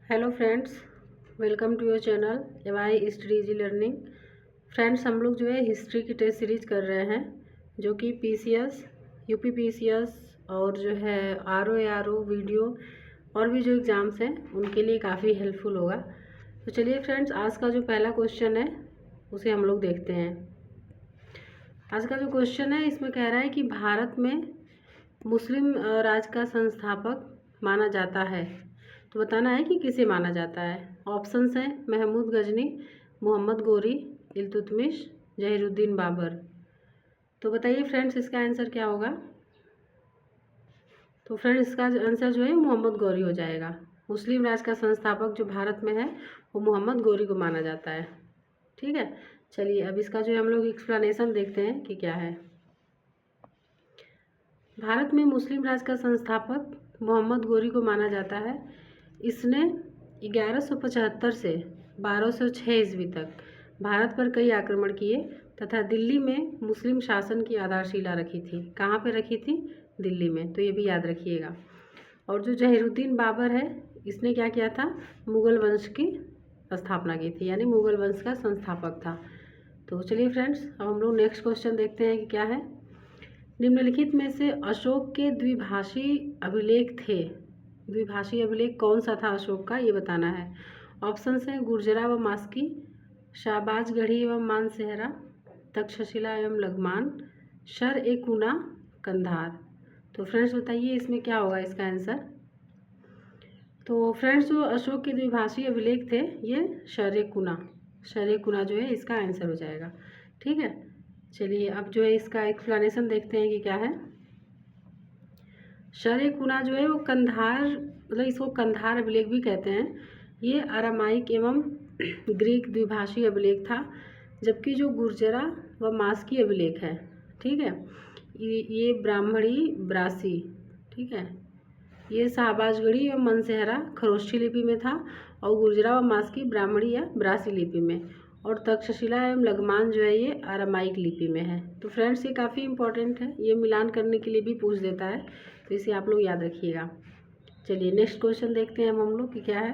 Hello friends, welcome to your channel AY study easy learning. Friends, हम लोग जो है हिस्ट्री की टेस्ट सीरीज कर रहे हैं, जो कि पीसीएस, यूपी पीसीएस और जो है आरओ वीडियो और भी जो एग्ज़ाम्स हैं उनके लिए काफ़ी हेल्पफुल होगा। तो चलिए फ्रेंड्स, आज का जो पहला क्वेश्चन है उसे हम लोग देखते हैं। आज का जो क्वेश्चन है इसमें कह रहा है कि भारत में मुस्लिम राज का संस्थापक माना जाता है, तो बताना है कि किसे माना जाता है। ऑप्शंस हैं महमूद गजनी, मोहम्मद गोरी, इल्तुतमिश, जहीरुद्दीन बाबर। तो बताइए फ्रेंड्स, इसका आंसर क्या होगा। तो फ्रेंड्स, इसका आंसर जो है मोहम्मद गौरी हो जाएगा। मुस्लिम राज का संस्थापक जो भारत में है वो मोहम्मद गौरी को माना जाता है। ठीक है, चलिए अब इसका जो है हम लोग एक्सप्लेनेशन देखते हैं कि क्या है। भारत में मुस्लिम राज का संस्थापक मोहम्मद गौरी को माना जाता है। इसने 1175 से 1206 ईस्वी तक भारत पर कई आक्रमण किए तथा दिल्ली में मुस्लिम शासन की आधारशिला रखी थी। कहाँ पे रखी थी? दिल्ली में, तो ये भी याद रखिएगा। और जो जहीरुद्दीन बाबर है, इसने क्या किया था? मुग़ल वंश की स्थापना की थी, यानी मुग़ल वंश का संस्थापक था। तो चलिए फ्रेंड्स, अब हम लोग नेक्स्ट क्वेश्चन देखते हैं कि क्या है। निम्नलिखित में से अशोक के द्विभाषी अभिलेख थे। द्विभाषी अभिलेख कौन सा था अशोक का, ये बताना है। ऑप्शंस हैं गुर्जरा व मास्की, शाहबाजगढ़ी एवं मानसेहरा, तक्षशिला एवं लगमान, शर ए कुना, कंधार। तो फ्रेंड्स बताइए इसमें क्या होगा इसका आंसर। तो फ्रेंड्स, जो अशोक के द्विभाषी अभिलेख थे ये शर ए कुना जो है इसका आंसर हो जाएगा। ठीक है, चलिए अब जो है इसका एक्सप्लेनेशन देखते हैं कि क्या है। शर ए कुना जो है वो कंधार, मतलब इसको कंधार अभिलेख भी कहते हैं। ये अरामाइक एवं ग्रीक द्विभाषी अभिलेख था, जबकि जो गुर्जरा व मास्की अभिलेख है, ठीक है, ये ब्राह्मणी ब्रासी, ठीक है, ये शाहबाजगढ़ी एवं मनसेहरा खरोष्ठी लिपि में था, और गुर्जरा व मास्की ब्राह्मणी या ब्रासी लिपि में, और तक्षशिला एवं लगमान जो है ये अरामाइक लिपि में है। तो फ्रेंड्स, ये काफ़ी इंपॉर्टेंट है, ये मिलान करने के लिए भी पूछ देता है, तो इसे आप लोग याद रखिएगा। चलिए नेक्स्ट क्वेश्चन देखते हैं हम लोग कि क्या है।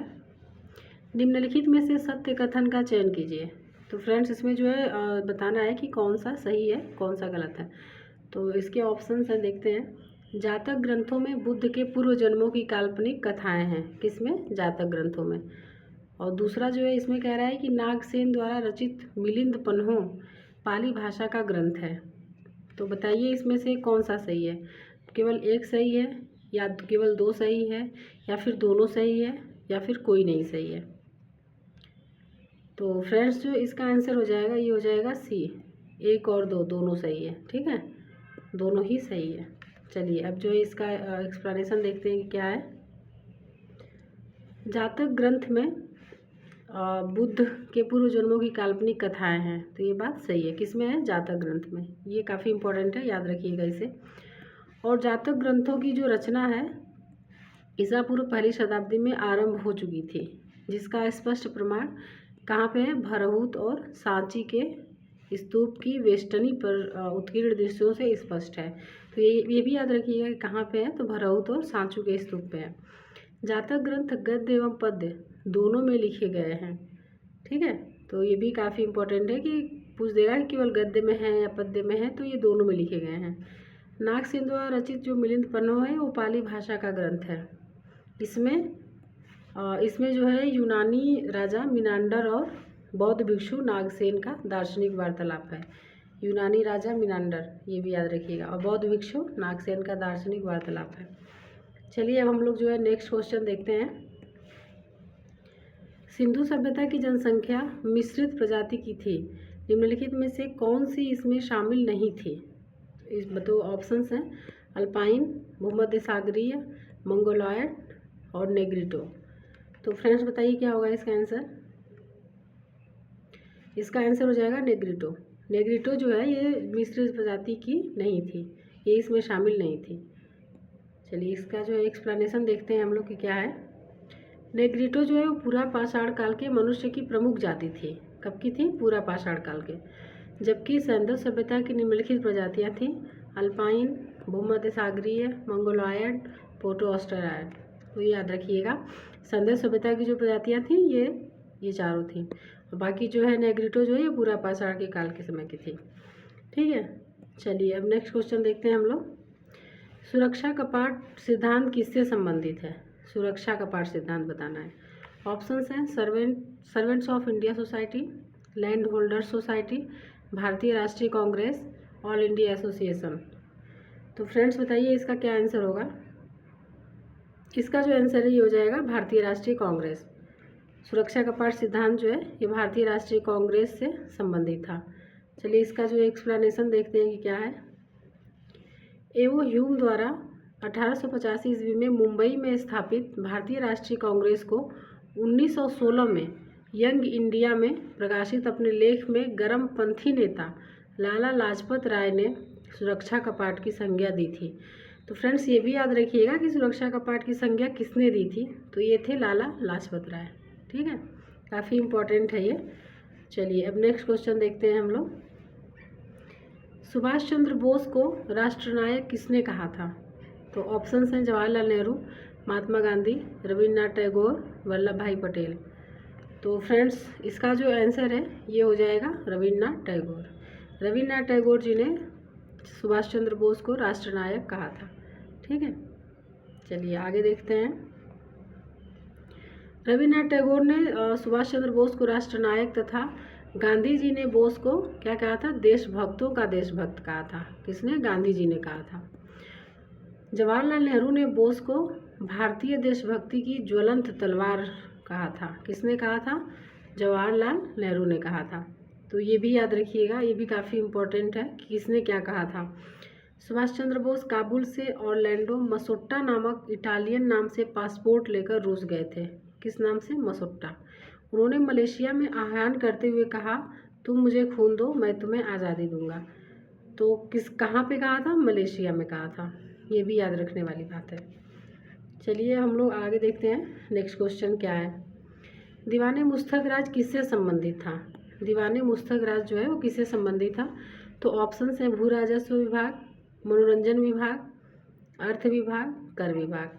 निम्नलिखित में से सत्य कथन का चयन कीजिए। तो फ्रेंड्स, इसमें जो है बताना है कि कौन सा सही है कौन सा गलत है। तो इसके ऑप्शंस हैं, देखते हैं। जातक ग्रंथों में बुद्ध के पूर्व जन्मों की काल्पनिक कथाएं हैं। किसमें? जातक ग्रंथों में। और दूसरा जो है इसमें कह रहा है कि नागसेन द्वारा रचित मिलिंद पन्हों पाली भाषा का ग्रंथ है। तो बताइए इसमें से कौन सा सही है। केवल एक सही है, या केवल दो सही है, या फिर दोनों सही है, या फिर कोई नहीं सही है। तो फ्रेंड्स, जो इसका आंसर हो जाएगा ये हो जाएगा सी, एक और दो दोनों सही है। ठीक है, दोनों ही सही है। चलिए अब जो है इसका एक्सप्लेनेशन देखते हैं कि क्या है। जातक ग्रंथ में बुद्ध के पूर्व जन्मों की काल्पनिक कथाएं हैं, तो ये बात सही है। किसमें है? जातक ग्रंथ में। ये काफ़ी इंपॉर्टेंट है, याद रखिएगा इसे। और जातक ग्रंथों की जो रचना है ईसा पूर्व पहली शताब्दी में आरंभ हो चुकी थी, जिसका स्पष्ट प्रमाण कहाँ पे है? भरहुत और सांची के स्तूप की वेष्टनी पर उत्कीर्ण दृश्यों से स्पष्ट है। तो ये भी याद रखिएगा कि कहाँ पे है, तो भरहुत और सांचू के स्तूप पे है। जातक ग्रंथ गद्य एवं पद्य दोनों में लिखे गए हैं। ठीक है, तो ये भी काफ़ी इंपॉर्टेंट है कि पूछ देगा कि केवल गद्य में है या पद्य में है, तो ये दोनों में लिखे गए हैं। नागसेन द्वारा रचित जो मिलिंद पन्हों है वो पाली भाषा का ग्रंथ है। इसमें जो है यूनानी राजा मिनांडर और बौद्ध भिक्षु नागसेन का दार्शनिक वार्तालाप है। यूनानी राजा मिनांडर, ये भी याद रखिएगा, और बौद्ध भिक्षु नागसेन का दार्शनिक वार्तालाप है। चलिए अब हम लोग जो है नेक्स्ट क्वेश्चन देखते हैं। सिंधु सभ्यता की जनसंख्या मिश्रित प्रजाति की थी। निम्नलिखित में से कौन सी इसमें शामिल नहीं थी? इस बताओ, ऑप्शंस हैं अल्पाइन, भूमध्य सागरीय, मंगोलॉयड और नेग्रिटो। तो फ्रेंड्स बताइए क्या होगा इसका आंसर। इसका आंसर हो जाएगा नेग्रिटो। नेग्रिटो जो है ये मिश्रित प्रजाति की नहीं थी, ये इसमें शामिल नहीं थी। चलिए इसका जो है एक्सप्लेनेशन देखते हैं हम लोग कि क्या है। नेग्रिटो जो है वो पूरा पाषाण काल के मनुष्य की प्रमुख जाति थी। कब की थी? पूरा पाषाण काल के। जबकि सिंधु सभ्यता की निम्नलिखित प्रजातियाँ थीं अल्पाइन, भूमध्य सागरीय, मंगोलॉयड, पोर्टो ऑस्ट्रेलॉयड। तो याद रखिएगा, संदेश सभ्यता की जो प्रजातियाँ थीं ये चारों थीं, और बाकी जो है नेग्रिटो जो है ये पूरा पाषाण के काल के समय की थी। ठीक है, चलिए अब नेक्स्ट क्वेश्चन देखते हैं हम लोग। सुरक्षा कपाट सिद्धांत किससे संबंधित है? सुरक्षा कपाट सिद्धांत बताना है। ऑप्शंस हैं servants of India society, land holders society, भारतीय राष्ट्रीय कांग्रेस, ऑल इंडिया एसोसिएशन। तो फ्रेंड्स बताइए इसका क्या आंसर होगा? इसका जो आंसर है ये हो जाएगा भारतीय राष्ट्रीय कांग्रेस। सुरक्षा कपाट सिद्धांत जो है ये भारतीय राष्ट्रीय कांग्रेस से संबंधित था। चलिए इसका जो एक्सप्लेनेशन देखते हैं कि क्या है। एवो ह्यूम द्वारा 1885 ईस्वी में मुंबई में स्थापित भारतीय राष्ट्रीय कांग्रेस को 1916 में यंग इंडिया में प्रकाशित अपने लेख में गर्मपंथी नेता लाला लाजपत राय ने सुरक्षा कपाट की संज्ञा दी थी। तो फ्रेंड्स ये भी याद रखिएगा कि सुरक्षा कपाट की संज्ञा किसने दी थी, तो ये थे लाला लाजपत राय। ठीक है, काफ़ी इम्पोर्टेंट है ये। चलिए अब नेक्स्ट क्वेश्चन देखते हैं हम लोग। सुभाष चंद्र बोस को राष्ट्रनायक किसने कहा था? तो ऑप्शंस हैं जवाहरलाल नेहरू, महात्मा गांधी, रविन्द्रनाथ टैगोर, वल्लभ भाई पटेल। तो फ्रेंड्स इसका जो आंसर है ये हो जाएगा रविन्द्रनाथ टैगोर। रविन्द्रनाथ टैगोर जी ने सुभाष चंद्र बोस को राष्ट्रनायक कहा था। ठीक है, चलिए आगे देखते हैं। रविन्द्रनाथ टैगोर ने सुभाष चंद्र बोस को राष्ट्रनायक तथा गांधी जी ने बोस को क्या कहा था? देशभक्तों का देशभक्त कहा था। किसने? गांधी जी ने कहा था। जवाहरलाल नेहरू ने बोस को भारतीय देशभक्ति की ज्वलंत तलवार कहा था। किसने कहा था? जवाहरलाल नेहरू ने कहा था। तो ये भी याद रखिएगा, ये भी काफ़ी इम्पोर्टेंट है कि किसने क्या कहा था। सुभाष चंद्र बोस काबुल से ऑरलैंडो मसोट्टा नामक इटालियन नाम से पासपोर्ट लेकर रूस गए थे। किस नाम से? मसोट्टा। उन्होंने मलेशिया में आह्वान करते हुए कहा, तुम मुझे खून दो मैं तुम्हें आज़ादी दूंगा। तो कहाँ पे कहा था? मलेशिया में कहा था। ये भी याद रखने वाली बात है। चलिए हम लोग आगे देखते हैं नेक्स्ट क्वेश्चन क्या है। दीवाने मुस्तक राज किससे संबंधित था? दीवाने मुस्तक राज जो है वो किससे संबंधित था? तो ऑप्शंस हैं भू राजस्व विभाग, मनोरंजन विभाग, अर्थ विभाग, कर विभाग।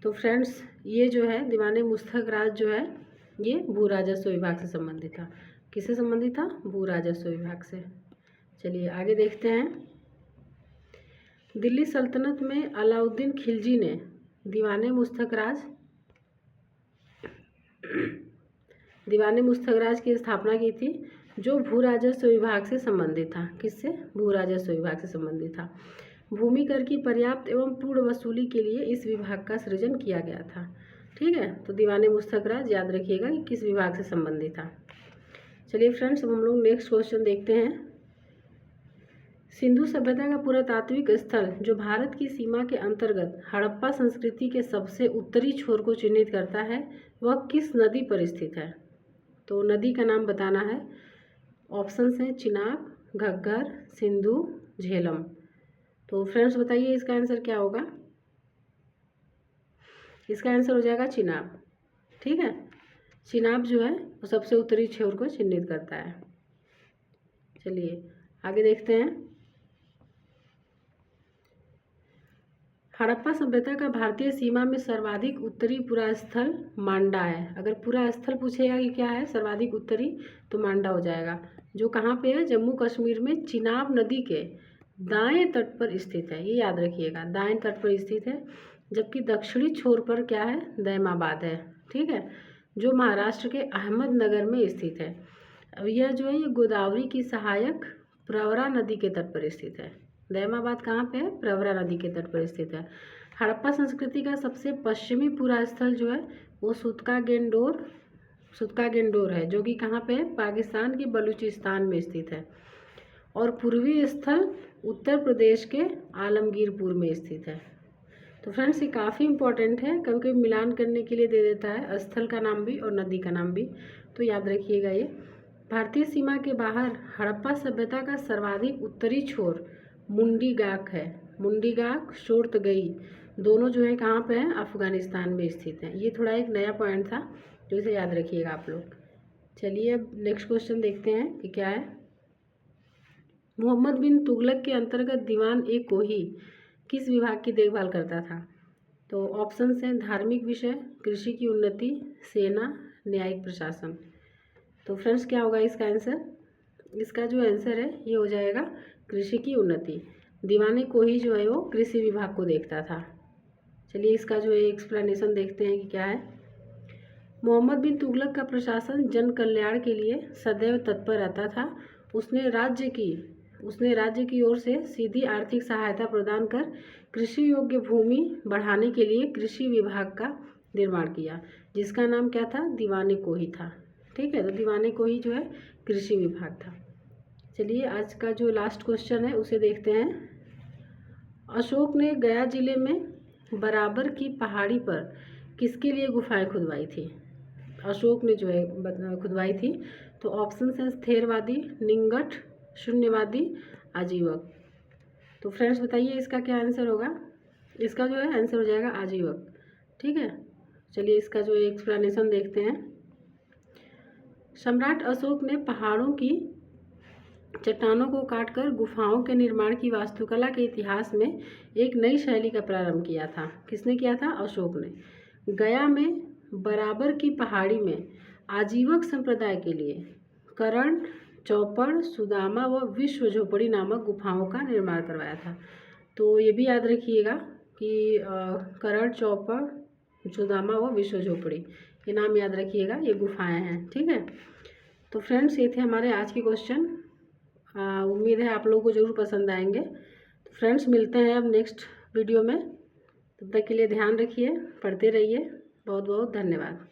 तो फ्रेंड्स ये जो है दीवाने मुस्तक राज जो है ये भू राजस्व विभाग से संबंधित था। किससे संबंधित था? भू राजस्व विभाग से। चलिए आगे देखते हैं। दिल्ली सल्तनत में अलाउद्दीन खिलजी ने दीवाने मुस्तक राज की स्थापना की थी, जो भू राजस्व विभाग से संबंधित था। किससे? भू राजस्व विभाग से संबंधित था। भूमि कर की पर्याप्त एवं पूर्ण वसूली के लिए इस विभाग का सृजन किया गया था। ठीक है, तो दीवाने मुस्तक राज याद रखिएगा कि किस विभाग से संबंधित था। चलिए फ्रेंड्स अब हम लोग नेक्स्ट क्वेश्चन देखते हैं। सिंधु सभ्यता का पुरातात्विक स्थल जो भारत की सीमा के अंतर्गत हड़प्पा संस्कृति के सबसे उत्तरी छोर को चिन्हित करता है वह किस नदी पर स्थित है? तो नदी का नाम बताना है। ऑप्शंस हैं चिनाब, घग्गर, सिंधु, झेलम। तो फ्रेंड्स बताइए इसका आंसर क्या होगा? इसका आंसर हो जाएगा चिनाब। ठीक है, चिनाब जो है वो सबसे उत्तरी छोर को चिन्हित करता है। चलिए आगे देखते हैं। हड़प्पा सभ्यता का भारतीय सीमा में सर्वाधिक उत्तरी पुरा स्थल मांडा है। अगर पूरा स्थल पूछेगा कि क्या है सर्वाधिक उत्तरी, तो मांडा हो जाएगा, जो कहाँ पे है? जम्मू कश्मीर में चिनाब नदी के दाएं तट पर स्थित है। ये याद रखिएगा, दाएं तट पर स्थित है। जबकि दक्षिणी छोर पर क्या है? दैमाबाद है। ठीक है, जो महाराष्ट्र के अहमदनगर में स्थित है। अब यह जो है ये गोदावरी की सहायक प्रवरा नदी के तट पर स्थित है। दैमाबाद कहाँ पे है? प्रवरा नदी के तट पर स्थित है। हड़प्पा संस्कृति का सबसे पश्चिमी पूरा स्थल जो है वो सुतका गेंडोर है, जो कि कहाँ पे है? पाकिस्तान के बलूचिस्तान में स्थित है। और पूर्वी स्थल उत्तर प्रदेश के आलमगीरपुर में स्थित है। तो फ्रेंड्स ये काफ़ी इंपॉर्टेंट है, कभी कभी मिलान करने के लिए दे देता है स्थल का नाम भी और नदी का नाम भी, तो याद रखिएगा ये। भारतीय सीमा के बाहर हड़प्पा सभ्यता का सर्वाधिक उत्तरी छोर मुंडीगाक है। मुंडीगाक, शोर्तगई दोनों जो है कहाँ पे हैं? अफगानिस्तान में स्थित हैं। ये थोड़ा एक नया पॉइंट था जो इसे याद रखिएगा आप लोग। चलिए अब नेक्स्ट क्वेश्चन देखते हैं कि क्या है। मोहम्मद बिन तुगलक के अंतर्गत दीवान ए कोही किस विभाग की देखभाल करता था? तो ऑप्शन हैं धार्मिक विषय, कृषि की उन्नति, सेना, न्यायिक प्रशासन। तो फ्रेंड्स क्या होगा इसका आंसर? इसका जो आंसर है ये हो जाएगा कृषि की उन्नति। दीवाने कोही जो है वो कृषि विभाग को देखता था। चलिए इसका जो है एक्सप्लेनेशन देखते हैं कि क्या है। मोहम्मद बिन तुगलक का प्रशासन जन कल्याण के लिए सदैव तत्पर रहता था। उसने राज्य की ओर से सीधी आर्थिक सहायता प्रदान कर कृषि योग्य भूमि बढ़ाने के लिए कृषि विभाग का निर्माण किया, जिसका नाम क्या था? दीवाने कोही था। ठीक है, तो दीवाने कोही जो है कृषि विभाग था। चलिए आज का जो लास्ट क्वेश्चन है उसे देखते हैं। अशोक ने गया जिले में बराबर की पहाड़ी पर किसके लिए गुफाएं खुदवाई थी? अशोक ने जो है खुदवाई थी। तो ऑप्शन है स्थिरवादी, निंगट, शून्यवादी, आजीवक। तो फ्रेंड्स बताइए इसका क्या आंसर होगा? इसका जो है आंसर हो जाएगा आजीवक। ठीक है, चलिए इसका जो एक्सप्लेनेशन देखते हैं। सम्राट अशोक ने पहाड़ों की चट्टानों को काटकर गुफाओं के निर्माण की वास्तुकला के इतिहास में एक नई शैली का प्रारंभ किया था। किसने किया था? अशोक ने। गया में बराबर की पहाड़ी में आजीवक संप्रदाय के लिए करण, चौपड़, सुदामा व विश्व झोपड़ी नामक गुफाओं का निर्माण करवाया था। तो ये भी याद रखिएगा कि करण, चौपड़, सुदामा व विश्व झोपड़ी, ये नाम याद रखिएगा, ये गुफाएं हैं। ठीक है, तो फ्रेंड्स ये थे हमारे आज के क्वेश्चन। उम्मीद है आप लोगों को ज़रूर पसंद आएंगे। तो फ्रेंड्स मिलते हैं अब नेक्स्ट वीडियो में। तब तक के लिए ध्यान रखिए, पढ़ते रहिए। बहुत बहुत धन्यवाद।